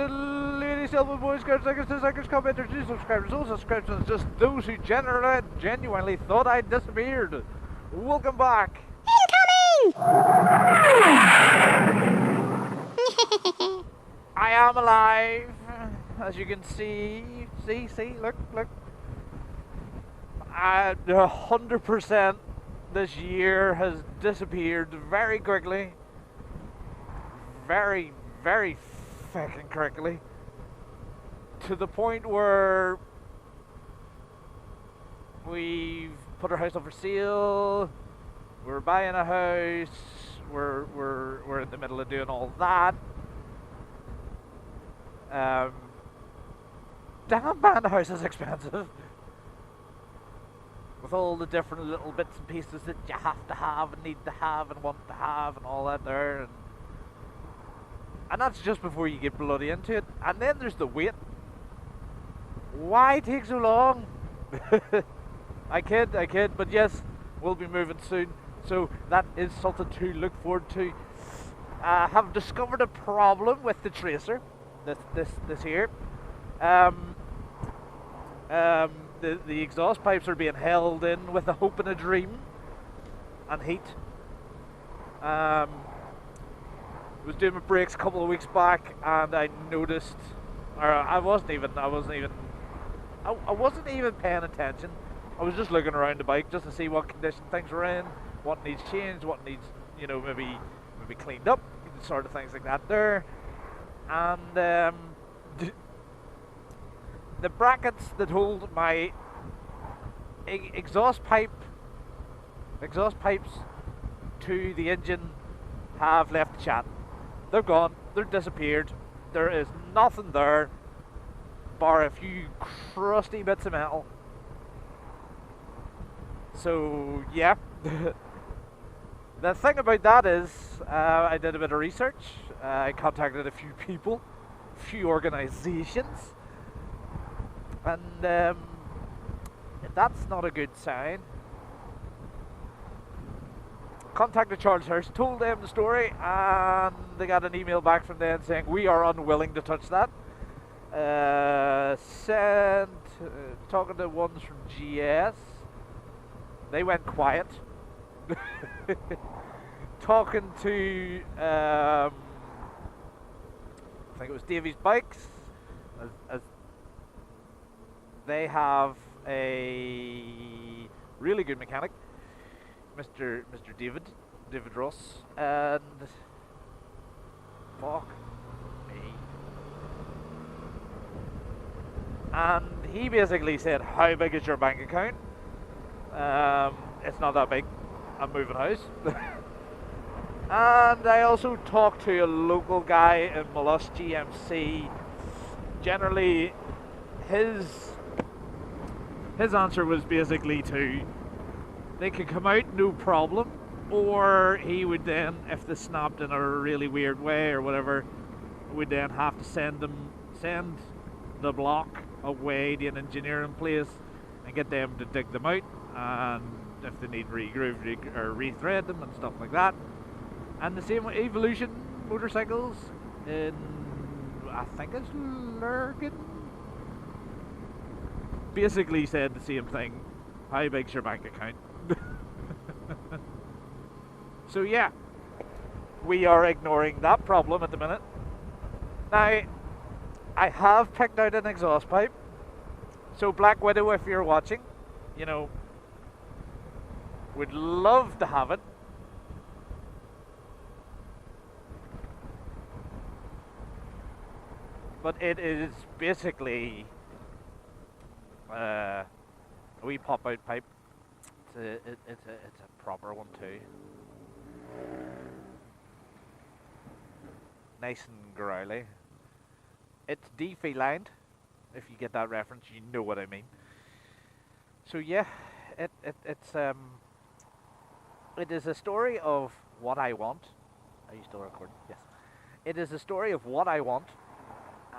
ladies, gentlemen, boys, girls, likers, commenters, new subscribers, old subscriptions, just those who genuinely thought I'd disappeared. Welcome back. I am alive, as you can see. See, look. 100% this year has disappeared very quickly. Very fucking quickly. To the point where we've put our house up for sale. We're buying a house. We're in the middle of doing all that. Damn, buying a house is expensive. With all the different little bits and pieces that you have to have and need to have and want to have and all that there. And that's just before you get bloody into it. And then there's the wait. Why take so long? I kid, but yes, we'll be moving soon. So that is something to look forward to. I have discovered a problem with the tracer. This here. The exhaust pipes are being held in with a hope and a dream. And heat. I was doing my brakes a couple of weeks back, and I noticed, or I wasn't even paying attention. I was just looking around the bike just to see what condition things were in, what needs changed, what needs, maybe cleaned up, sort of things like that there. And the brackets that hold my exhaust pipes to the engine have left the chat. They're gone. They're disappeared. There is nothing there, bar a few crusty bits of metal. So yeah, the thing about that is, I did a bit of research. I contacted a few people, a few organizations, and that's not a good sign. Contacted Charles Hurst, told them the story, and they got an email back from them saying we are unwilling to touch that. Talking to ones from GS, they went quiet. Talking to I think it was Davies Bikes, as they have a really good mechanic, Mr. David Ross, and fuck me. And he basically said, how big is your bank account? It's not that big. I'm moving house. And I also talked to a local guy in Mollusk GMC. Generally, his answer was basically they could come out no problem, or he would then, if they snapped in a really weird way or whatever, would then have to send the block away to an engineering place and get them to dig them out, and if they need re-grooved or rethread them and stuff like that. And the same with Evolution motorcycles in, I think it's Lurgan, basically said the same thing. How big's your bank account? So yeah, we are ignoring that problem at the minute. Now, I have picked out an exhaust pipe. So Black Widow, if you're watching, would love to have it. But it is basically a wee pop-out pipe. It's a proper one too. Nice and growly. It's D-felined. If you get that reference, you know what I mean. So yeah, it is a story of what I want. Are you still recording? Yes. It is a story of what I want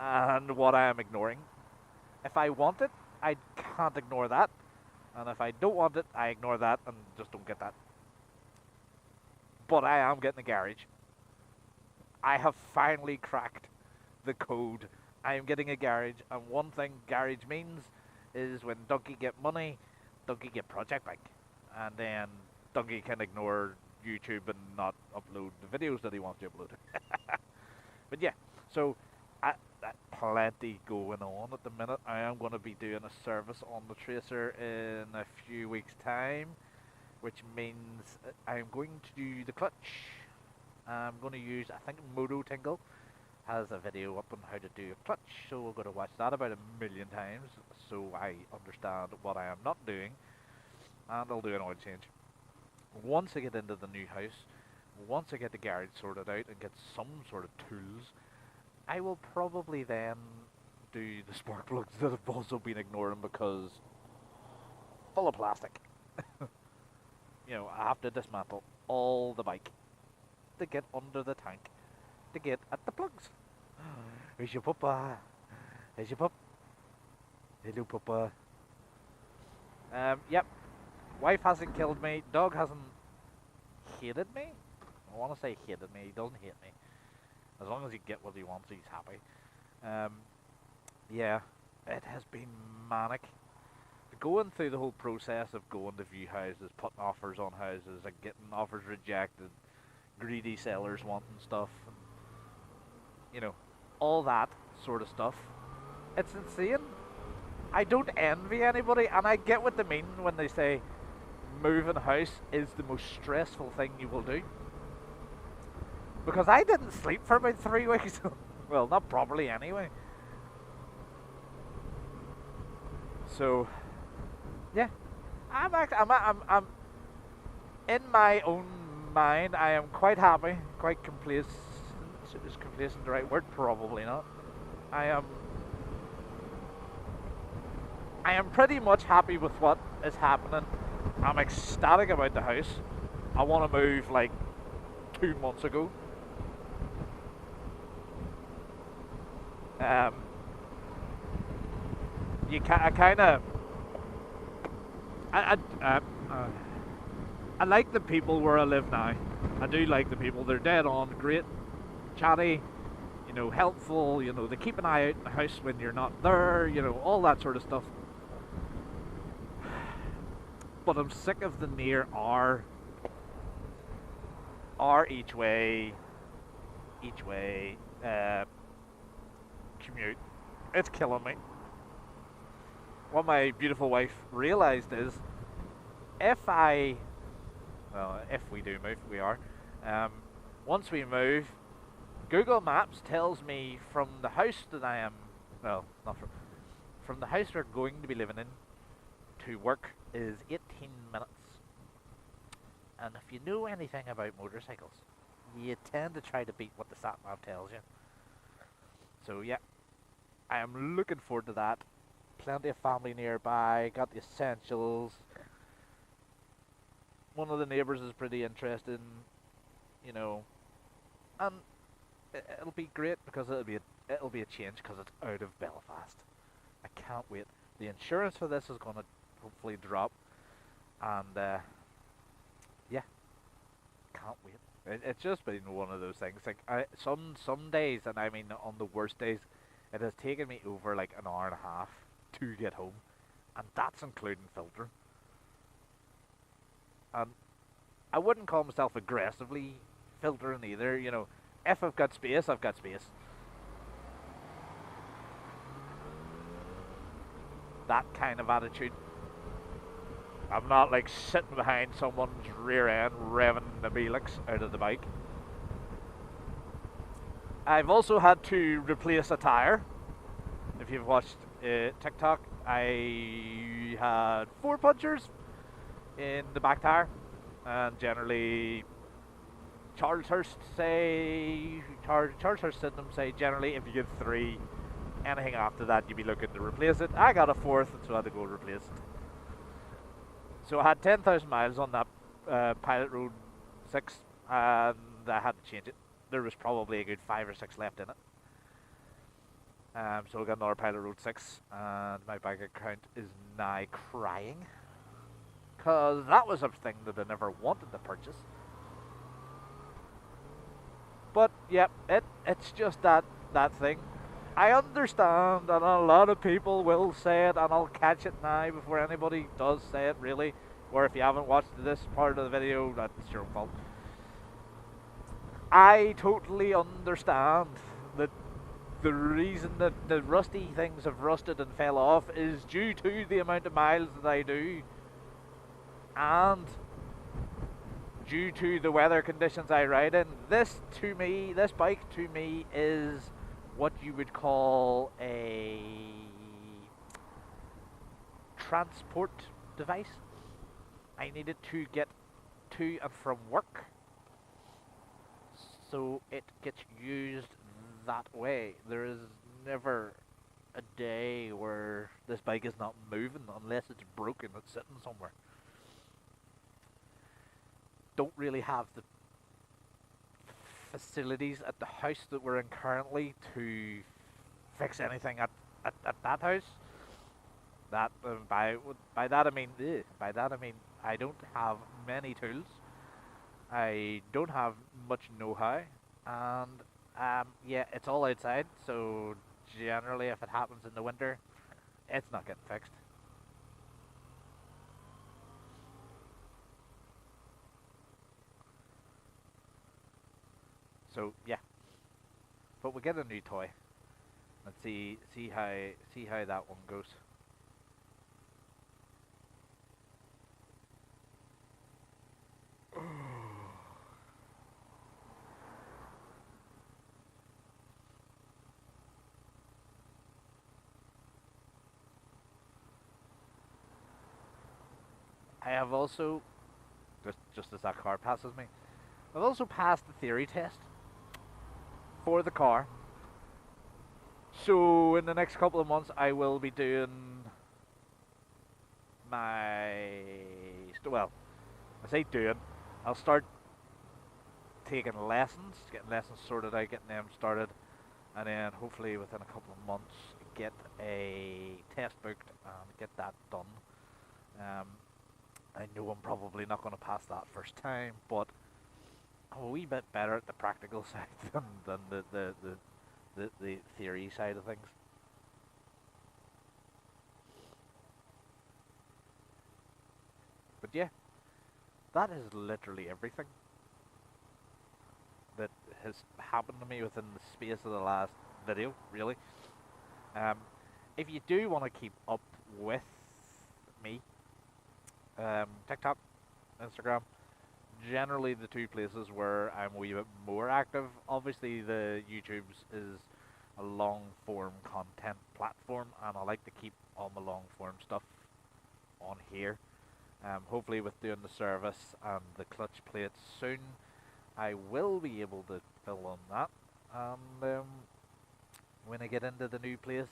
and what I am ignoring. If I want it, I can't ignore that. And if I don't want it, I ignore that and just don't get that. But I am getting a garage. I have finally cracked the code. I am getting a garage, and one thing garage means is when Donkey get money, Donkey get project bike, and then Donkey can ignore YouTube and not upload the videos that he wants to upload. But yeah, so plenty going on at the minute. I am going to be doing a service on the Tracer in a few weeks' time, which means I'm going to do the clutch. I'm going to use, I think Moto Tingle has a video up on how to do a clutch, so we're going to watch that about 1,000,000 times, so I understand what I am not doing, and I'll do an oil change. Once I get into the new house, once I get the garage sorted out and get some sort of tools, I will probably then do the spark plugs that I've also been ignoring because full of plastic. You know, I have to dismantle all the bike to get under the tank to get at the plugs. Here's your papa. Here's your pup. Hello, papa. Yep. Wife hasn't killed me. Dog hasn't hated me. I want to say hated me. He doesn't hate me. As long as he get what he wants, he's happy. Yeah, it has been manic. Going through the whole process of going to view houses, putting offers on houses, and getting offers rejected, greedy sellers wanting stuff, and, you know, all that sort of stuff. It's insane. I don't envy anybody, and I get what they mean when they say moving house is the most stressful thing you will do. Because I didn't sleep for about 3 weeks. Well, not properly anyway. So, yeah, I'm in my own mind. I am quite happy, quite complacent. Is complacent the right word? Probably not. I am pretty much happy with what is happening. I'm ecstatic about the house. I want to move like 2 months ago. I like the people where I live now. I do like the people. They're dead on, great, chatty, you know, helpful. You know, they keep an eye out in the house when you're not there. You know, all that sort of stuff. But I'm sick of the near hour each way commute. It's killing me. What my beautiful wife realized is, if we do move, we are. Once we move, Google Maps tells me from the house that I am, well, not from the house we're going to be living in to work is 18 minutes. And if you know anything about motorcycles, you tend to try to beat what the sat nav tells you. So yeah, I am looking forward to that. Plenty of family nearby, got the essentials. One of the neighbours is pretty interested, you know, and it'll be great because it'll be a change because it's out of Belfast. I can't wait. The insurance for this is going to hopefully drop, and yeah, can't wait. It's just been one of those things. Like some days, and I mean on the worst days, it has taken me over like an hour and a half to get home, and that's including filter. And I wouldn't call myself aggressively filtering either. You know, if I've got space, I've got space. That kind of attitude. I'm not like sitting behind someone's rear end revving the Belix out of the bike. I've also had to replace a tyre. If you've watched TikTok, I had 4 punctures in the back tyre, and generally Charles Hurst Sydenham say generally if you get 3, anything after that you'd be looking to replace it. I got a 4th, so I had to go replace it. So I had 10,000 miles on that Pilot Road 6, and I had to change it. There was probably a good 5 or 6 left in it. So I got another Pilot Road 6, and my bank account is now crying. Because that was a thing that I never wanted to purchase. But, yeah, it's just that that thing. I understand, and a lot of people will say it, and I'll catch it now before anybody does say it, really. Or if you haven't watched this part of the video, that's your fault. I totally understand that the reason that the rusty things have rusted and fell off is due to the amount of miles that I do, and due to the weather conditions I ride in. This bike to me is what you would call a transport device. I need it to get to and from work, so it gets used that way. There is never a day where this bike is not moving unless it's broken, it's sitting somewhere. Don't really have the facilities at the house that we're in currently to fix anything at that house. That by that I mean I don't have many tools. I don't have much know-how, and yeah, it's all outside. So generally, if it happens in the winter, it's not getting fixed. So yeah, but we get a new toy. Let's see how that one goes. I have also, just as that car passes me, I've also passed the theory test for the car. So in the next couple of months, I will be doing my well, I say doing. I'll start taking lessons, getting lessons sorted out, getting them started, and then hopefully within a couple of months get a test booked and get that done. Um, I know I'm probably not going to pass that first time, but I'm a wee bit better at the practical side than the theory side of things. But yeah, that is literally everything that has happened to me within the space of the last video, really. Um, if you do want to keep up with me, TikTok, Instagram, generally the two places where I'm a wee bit more active. Obviously, the YouTube's is a long form content platform, and I like to keep all my long form stuff on here. Hopefully, with doing the service and the clutch plates soon, I will be able to fill on that. And when I get into the new place,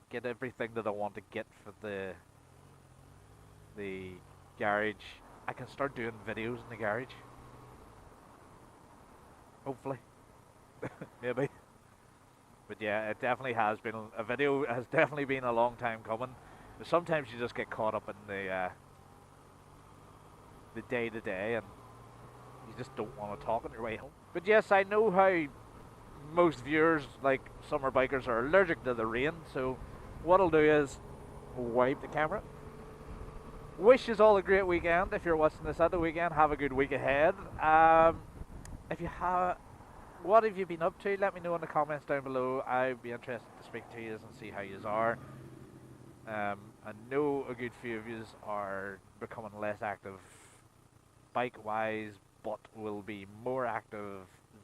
get everything that I want to get for the garage. I can start doing videos in the garage. Hopefully, maybe. But yeah, it definitely has been a video. Has definitely been a long time coming. Sometimes you just get caught up in the day to day, and you just don't want to talk on your way home. But yes, I know how most viewers, like summer bikers, are allergic to the rain. So what I'll do is wipe the camera. Wish you all a great weekend. If you're watching this at the weekend, have a good week ahead. If you have, what have you been up to? Let me know in the comments down below. I'd be interested to speak to you and see how you are. I know a good few of you are becoming less active bike-wise, but will be more active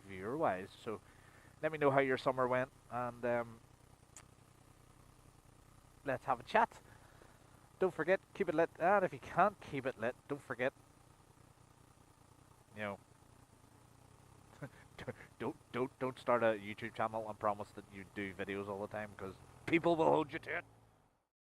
viewer-wise. So let me know how your summer went, and let's have a chat. Don't forget, keep it lit, and if you can't keep it lit, don't forget, you know, don't start a YouTube channel and promise that you do videos all the time, because people will hold you to it.